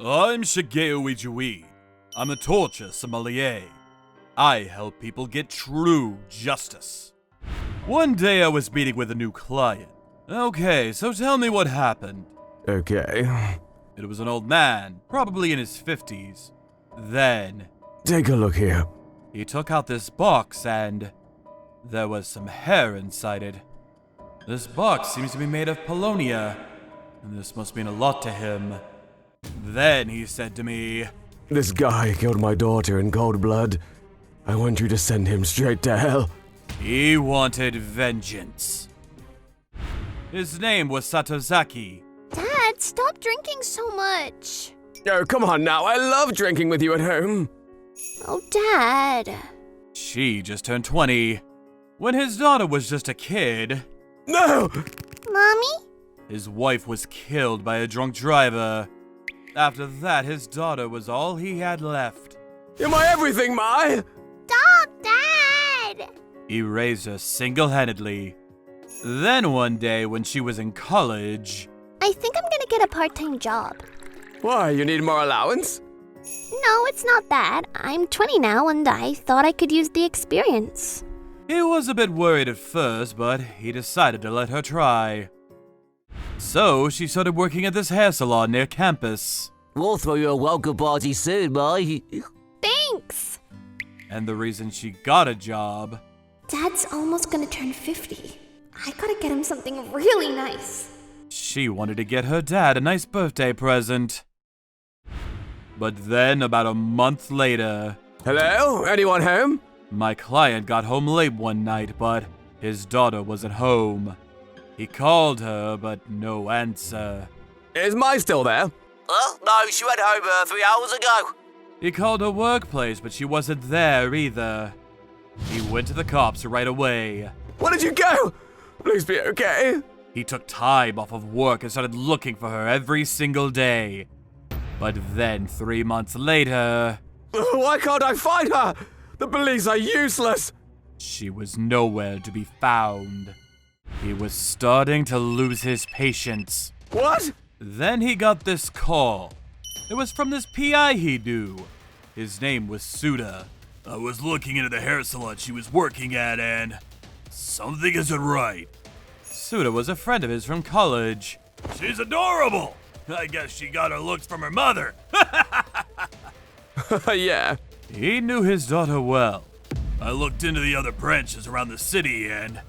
I'm Shigeo Ijui. I'm a torture sommelier. I help people get true justice. One day I was meeting with a new client. Okay, so tell me what happened. Okay. It was an old man, probably in his 50s. Then, Take a look here. he took out this box and there was some hair inside it. This box seems to be made of Polonia, and this must mean a lot to him. Then he said to me, This guy killed my daughter in cold blood. I want you to send him straight to hell. he wanted vengeance. His name was Satozaki. Dad, stop drinking so much. Oh, come on now. I love drinking with you at home. Oh, Dad. She just turned 20. When his daughter was just a kid, No! Mommy? his wife was killed by a drunk driver. After that, his daughter was all he had left. You're my everything, Mai! Stop, Dad! He raised her single-handedly. Then one day, when she was in college, I think I'm gonna get a part-time job. Why, you need more allowance? No, it's not that. I'm 20 now and I thought I could use the experience. he was a bit worried at first, but he decided to let her try. So she started working at this hair salon near campus. We'll throw you a welcome party soon, Mai. Thanks! And the reason she got a job, Dad's almost gonna turn 50. I gotta get him something really nice. she wanted to get her dad a nice birthday present. But then, about a month later, Hello? Anyone home? my client got home late one night, but his daughter wasn't home. He called her, but no answer. Is Mai still there? Huh? No, she went home 3 hours ago. He called her workplace, but she wasn't there either. He went to the cops right away. Where did you go? Please be okay. He took time off of work and started looking for her every single day. But then 3 months later, Why can't I find her? The police are useless. she was nowhere to be found. He was starting to lose his patience. What? Then he got this call. It was from this PI he knew. His name was Suda. I was looking into the hair salon she was working at and something isn't right. Suda was a friend of his from college. She's adorable. I guess she got her looks from her mother. Yeah. He knew his daughter well. I looked into the other branches around the city and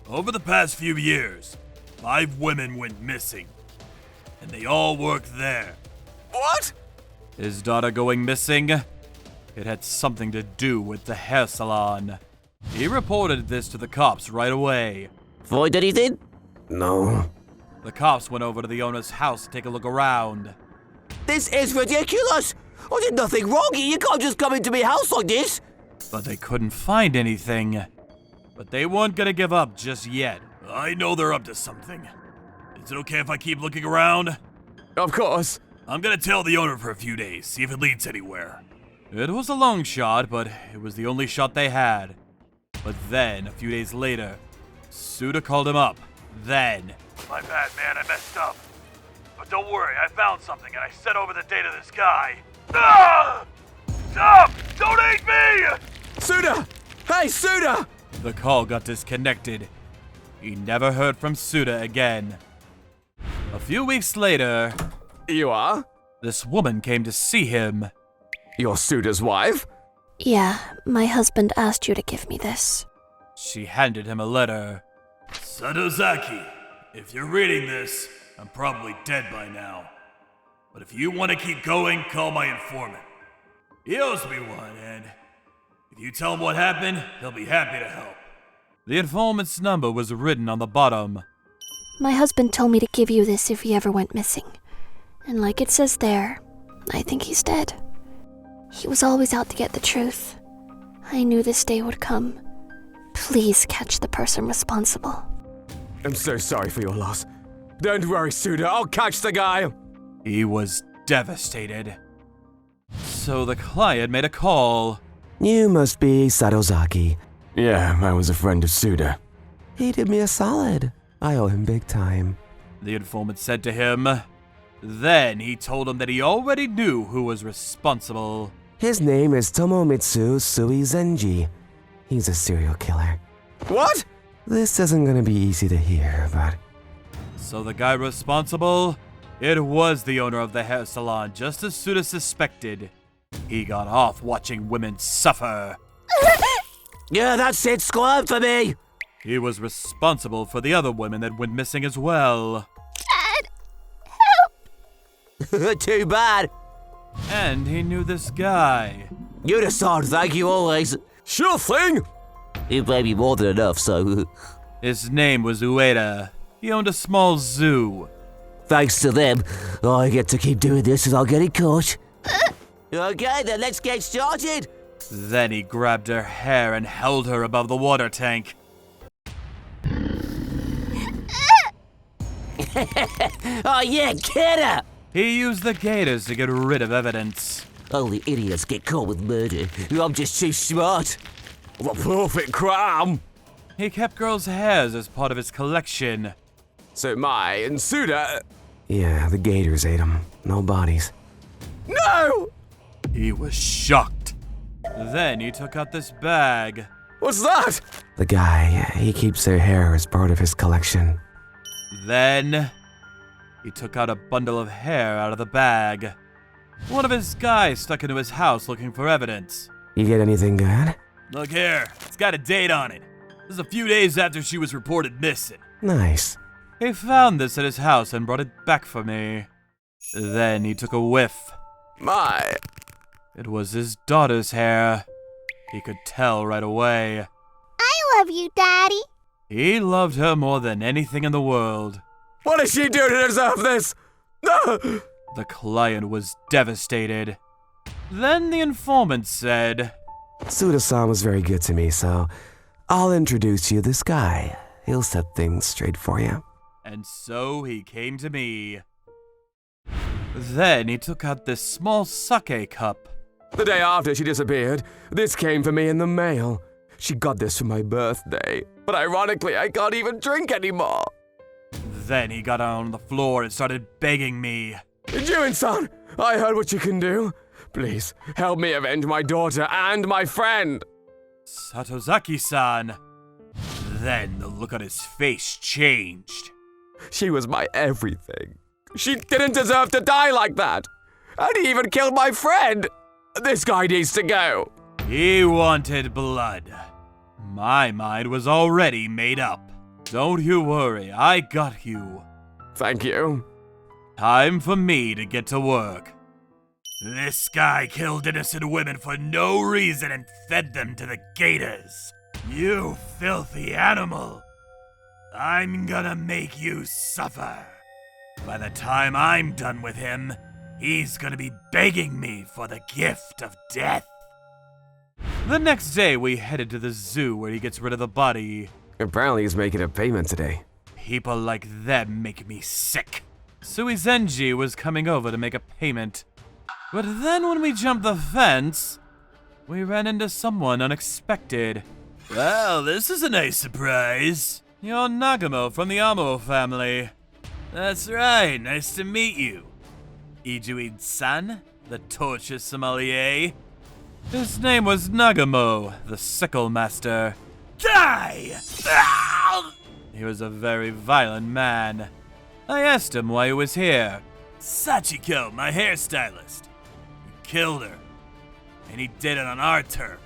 over the past few years, 5 women went missing. And they all worked there. What? His daughter going missing? It had something to do with the hair salon. He reported this to the cops right away. Find anything? No. The cops went over to the owner's house to take a look around. This is ridiculous. I did nothing wrong. You can't just come into my house like this. But they couldn't find anything. But they weren't gonna give up just yet. I know they're up to something. Is it okay if I keep looking around? Of course. I'm gonna tell the owner for a few days, see if it leads anywhere. It was a long shot, but it was the only shot they had. But then, a few days later, Suda called him up. Then, my bad, man, I messed up. But don't worry, I found something and I sent over the data to this guy. Ah! Stop! Don't hate me! Suda! Hey, Suda! The call got disconnected. He never heard from Suda again. A few weeks later, You are? this woman came to see him. You're Suda's wife? Yeah, my husband asked you to give me this. She handed him a letter. Satozaki, if you're reading this, I'm probably dead by now. But if you want to keep going, call my informant. He owes me one, and if you tell him what happened, he'll be happy to help. The informant's number was written on the bottom. My husband told me to give you this if he ever went missing. And like it says there, I think he's dead. He was always out to get the truth. I knew this day would come. Please catch the person responsible. I'm so sorry for your loss. Don't worry, Suda. I'll catch the guy. He was devastated. So the client made a call. You must be Satozaki. Yeah, I was a friend of Suda. He did me a solid. I owe him big time. The informant said to him, Then he told him that he already knew who was responsible. His name is Tomomitsu Suizenji. He's a serial killer. What? This isn't gonna be easy to hear, but So the guy responsible? It was the owner of the hair salon, just as Suda suspected. He got off watching women suffer. Yeah, that's it. Squirm for me. He was responsible for the other women that went missing as well. Too bad. And he knew this guy. You're the son, thank you always. Sure thing! You pay me more than enough, so... His name was Ueda. He owned a small zoo. Thanks to them, I get to keep doing this without getting caught. Okay, then let's get started. Then he grabbed her hair and held her above the water tank. Oh yeah, get her! He used the gators to get rid of evidence. Only idiots get caught with murder. I'm just too smart. The perfect crime! He kept girls' hairs as part of his collection. So Mai and Suda... yeah, the gators ate him. No bodies. No! He was shocked. Then he took out this bag. What's that? The guy, he keeps their hair as part of his collection. Then he took out a bundle of hair out of the bag. One of his guys stuck into his house looking for evidence. You get anything good? Look here, it's got a date on it. This is a few days after she was reported missing. Nice. He found this at his house and brought it back for me. Then he took a whiff. Mai. It was his daughter's hair. He could tell right away. I love you, Daddy. He loved her more than anything in the world. What did she do to deserve this? No! The client was devastated. Then the informant said, Suda-san was very good to me, so I'll introduce you to this guy. He'll set things straight for you. and so he came to me. Then he took out this small sake cup. The day after she disappeared, this came for me in the mail. She got this for my birthday, but ironically, I can't even drink anymore. Then he got on the floor and started begging me. Juin-san, I heard what you can do. Please, help me avenge my daughter and my friend. Satozaki-san. Then the look on his face changed. She was my everything. She didn't deserve to die like that. And he even killed my friend. This guy needs to go. He wanted blood. My mind was already made up. Don't you worry, I got you. Thank you. Time for me to get to work. This guy killed innocent women for no reason and fed them to the gators. You filthy animal. I'm gonna make you suffer. By the time I'm done with him, he's gonna be begging me for the gift of death. The next day, we headed to the zoo where he gets rid of the body. Apparently he's making a payment today. People like them make me sick. Suizenji was coming over to make a payment. But then when we jumped the fence, we ran into someone unexpected. Well, this is a nice surprise. You're Nagamo from the Amo family. That's right, nice to meet you. Ijuin-san, the torture sommelier. His name was Nagamo, the sickle master. Die! He was a very violent man. I asked him why he was here. Sachiko, my hairstylist. He killed her. And he did it on our turf.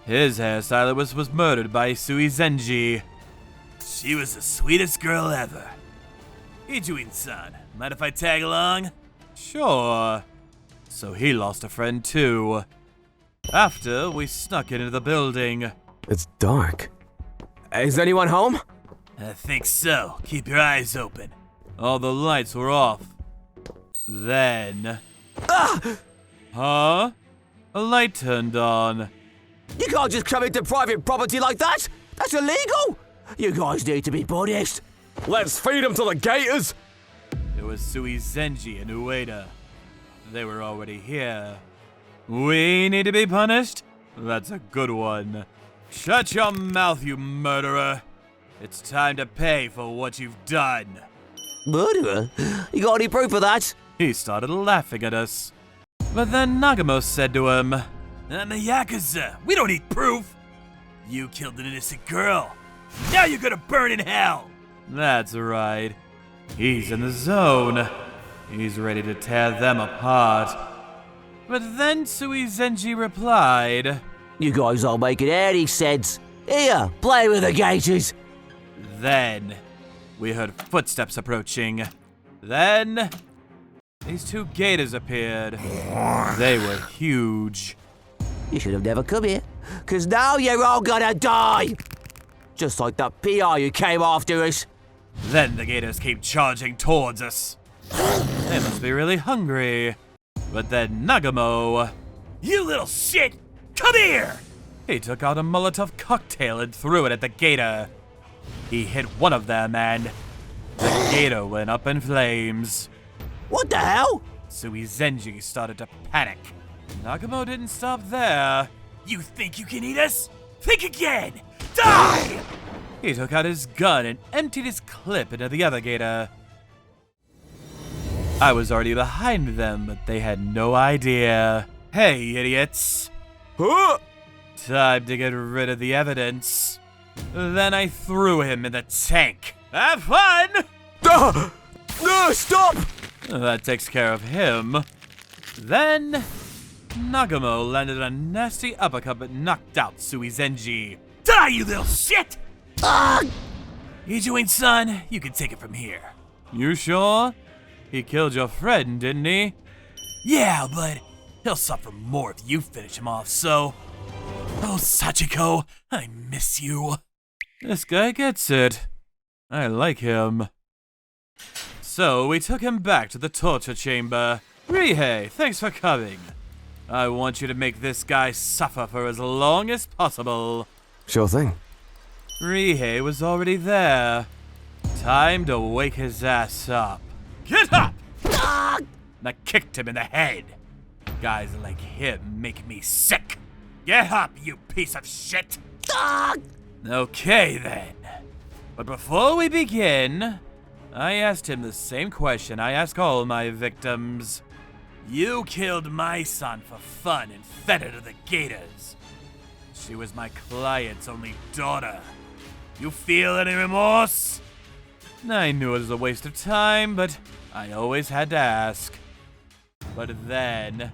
His hairstylist was murdered by Suizenji. She was the sweetest girl ever. Ijuin-san, mind if I tag along? Sure. So he lost a friend too. After, we snuck into the building. It's dark. Is anyone home? I think so. Keep your eyes open. All the lights were off. Then... Huh? A light turned on. You can't just come into private property like that. That's illegal. You guys need to be punished. Let's feed him to the gators. It was Suizenji and Ueda. They were already here. We need to be punished? That's a good one. Shut your mouth, you murderer. It's time to pay for what you've done. Murderer? You got any proof of that? He started laughing at us. But then Nagamo said to him, "I'm a Yakuza. We don't need proof. You killed an innocent girl. Now you're gonna burn in hell." That's right. He's in the zone. He's ready to tear them apart. But then Suizenji replied, You guys aren't making any sense. Here, play with the gators. Then we heard footsteps approaching. Then these two gators appeared. They were huge. You should have never come here, because now you're all gonna die. Just like that PI who came after us. Then the gators came charging towards us. They must be really hungry. But then Nagamo, "You little shit! Come here!" He took out a Molotov cocktail and threw it at the gator. He hit one of them and the gator went up in flames. What the hell? Suizenji started to panic. Nagamo didn't stop there. "You think you can eat us? Think again! Die!" He took out his gun and emptied his clip into the other gator. I was already behind them, but they had no idea. "Hey, idiots. Huh? Time to get rid of the evidence." Then I threw him in the tank. Have fun! No, stop! That takes care of him. Then Nagamo landed a nasty uppercut but knocked out Suizenji. "Die, you little shit!" "Ijuin, son, you can take it from here." "You sure? He killed your friend, didn't he?" "Yeah, but he'll suffer more if you finish him off, so... Oh, Sachiko, I miss you." This guy gets it. I like him. So we took him back to the torture chamber. "Rihei, thanks for coming. I want you to make this guy suffer for as long as possible." Sure thing. Rihei was already there. Time to wake his ass up. "Get up!" And I kicked him in the head. Guys like him make me sick. "Get up, you piece of shit!" Okay then. But before we begin, I asked him the same question I ask all my victims. "You killed my son for fun and fed her to the gators. She was my client's only daughter. You feel any remorse?" I knew it was a waste of time, but I always had to ask. But then...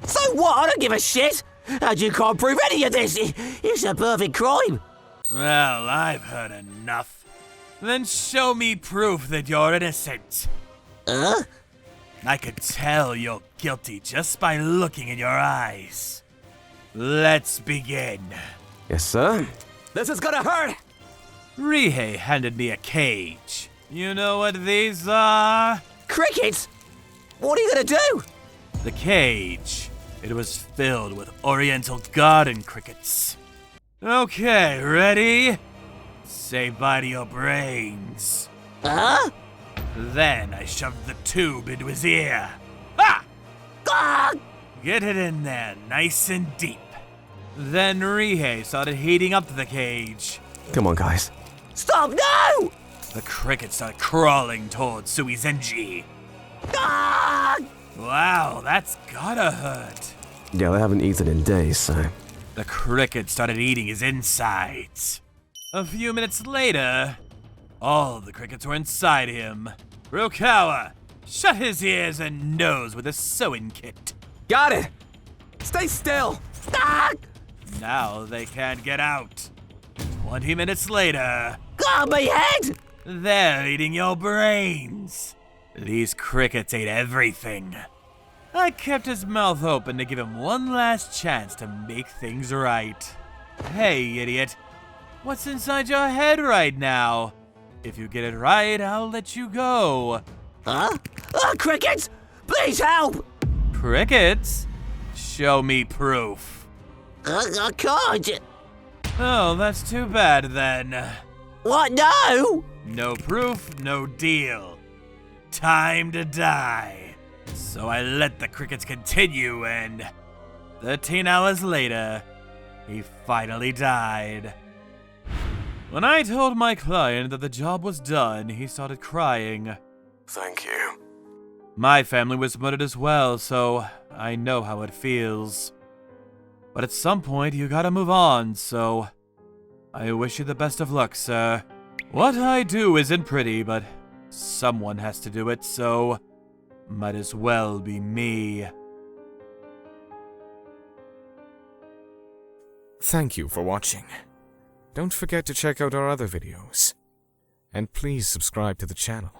So what? I don't give a shit. And you can't prove any of this. It's a perfect crime. Well, I've heard enough. Then show me proof that you're innocent. I could tell you're guilty just by looking in your eyes. Let's begin. Yes, sir. This is gonna hurt! Rihei handed me a cage. You know what these are? Crickets? What are you gonna do? The cage. It was filled with Oriental garden crickets. Okay, ready? Say bye to your brains. Huh? Then I shoved the tube into his ear. Ah! Ah! Get it in there, nice and deep. Then Rihei started heating up the cage. Come on, guys. Stop! No! The crickets started crawling towards Suizenji. Ah! Wow, that's gotta hurt. Yeah, they haven't eaten in days, so... The cricket started eating his insides. A few minutes later, all the crickets were inside him. Rukawa, shut his ears and nose with a sewing kit. Got it! Stay still! Ah! Now they can't get out. 20 minutes later, Ah, my head! they're eating your brains. These crickets ate everything. I kept his mouth open to give him one last chance to make things right. Hey, idiot. What's inside your head right now? If you get it right, I'll let you go. Huh? Ah, crickets! Please help! Crickets? Show me proof. I can't. Oh, that's too bad then. What? No! No proof, no deal. Time to die. So I let the crickets continue, and 13 hours later, he finally died. When I told my client that the job was done, he started crying. Thank you. My family was murdered as well, so I know how it feels. But at some point, you gotta move on, so I wish you the best of luck, sir. What I do isn't pretty, but someone has to do it, so might as well be me. Thank you for watching. Don't forget to check out our other videos. And please subscribe to the channel.